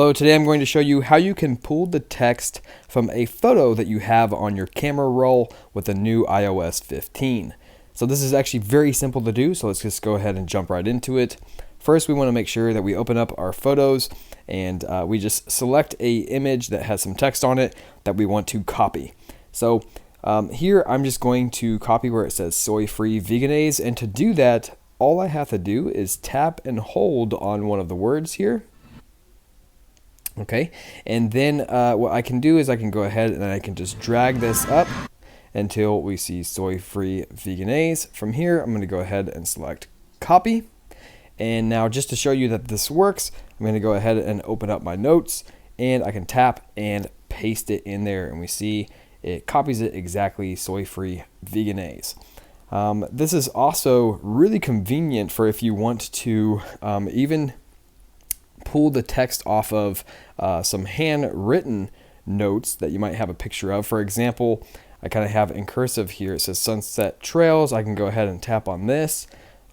So today I'm going to show you how you can pull the text from a photo that you have on your camera roll with the new iOS 15. So this is actually very simple to do, so let's just go ahead and jump right into it. First, we want to make sure that we open up our photos and we just select a image that has some text on it that we want to copy. So here I'm just going to copy where it says soy-free veganese, and to do that, all I have to do is tap and hold on one of the words here. Okay, and then what I can do is I can go ahead and I can just drag this up until we see soy-free veganese. From here, I'm going to go ahead and select copy. And now just to show you that this works, I'm going to go ahead and open up my notes, and I can tap and paste it in there, and we see it copies it exactly, soy-free veganese. This is also really convenient for if you want to even pull the text off of some handwritten notes that you might have a picture of. For example, I kind of have in cursive here, it says Sunset Trails. I can go ahead and tap on this,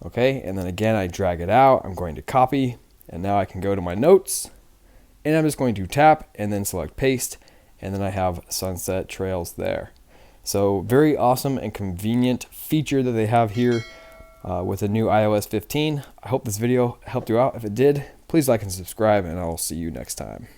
okay, and then again I drag it out. I'm going to copy, and now I can go to my notes, and I'm just going to tap and then select paste, and then I have Sunset Trails there. So very awesome and convenient feature that they have here with the new iOS 15. I hope this video helped you out. If it did, please like and subscribe, and I'll see you next time.